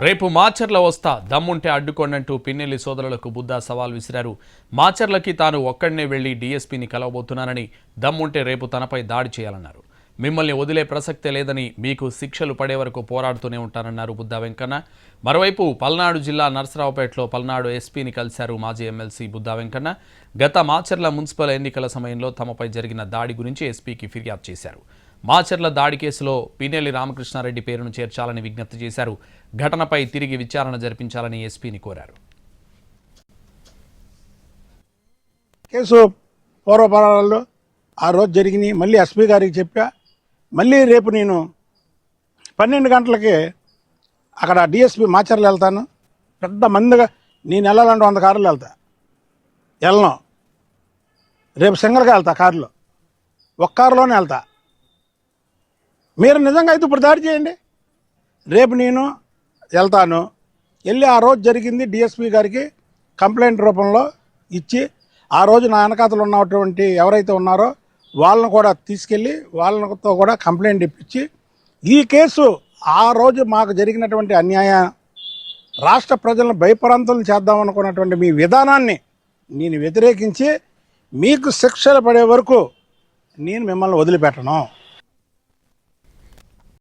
రేపు మాచర్ల వస్తా దమ్ముంటే అడ్డుకోండంటూ పిన్నెల్లి సోదరులకు బుద్దా సవాల్ విసిరారు. మాచర్లకి తాను ఒక్కడనే వెళ్లి డీఎస్పీని కలవబోతున్నానని, దమ్ముంటే రేపు తనపై దాడి చేయాలన్నారు. మిమ్మల్ని వదిలే ప్రసక్తే లేదని, మీకు శిక్షలు పడే వరకు పోరాడుతూనే ఉంటానన్నారు బుద్దా వెంకన్న. మరోవైపు పల్నాడు జిల్లా నర్సరావుపేటలో పల్నాడు ఎస్పీని కలిశారు మాజీ ఎమ్మెల్సీ బుద్దా వెంకన్న. గత మాచర్ల మున్సిపల్ ఎన్నికల సమయంలో తమపై జరిగిన దాడి గురించి ఎస్పీకి ఫిర్యాదు చేశారు. మాచర్ల దాడి కేసులో పిన్నెల్లి రామకృష్ణారెడ్డి పేరును చేర్చాలని విజ్ఞప్తి చేశారు. ఘటనపై తిరిగి విచారణ జరిపించాలని ఎస్పీని కోరారు. కేసు పూర్వపరాలలో ఆ రోజు జరిగినాయి. మళ్ళీ ఎస్పీ గారికి చెప్పా. మళ్ళీ రేపు నేను 12 గంటలకి అక్కడ డిఎస్పీ మాచర్లు వెళ్తాను. పెద్ద మందిగా నేను వెళ్ళాలంటే 100 కార్లు వెళ్ళను. రేపు సింగల్గా వెళ్తా, కారులో ఒక్క కారులోనే వెళ్తా. మీరు నిజంగా అయితే ఇప్పుడు దాడి చేయండి. రేపు నేను వెళ్తాను. వెళ్ళి ఆ రోజు జరిగింది డిఎస్పీ గారికి కంప్లైంట్ రూపంలో ఇచ్చి, ఆ రోజు నా వెనకాతలు ఉన్నటువంటి ఎవరైతే ఉన్నారో వాళ్ళని కూడా తీసుకెళ్ళి వాళ్ళతో కూడా కంప్లైంట్ ఇప్పించి, ఈ కేసు ఆ రోజు మాకు జరిగినటువంటి అన్యాయం, రాష్ట్ర ప్రజలను భయపరాంతం చేద్దామనుకున్నటువంటి మీ విధానాన్ని నేను వ్యతిరేకించి మీకు శిక్షలు పడే వరకు నేను మిమ్మల్ని వదిలిపెట్టను.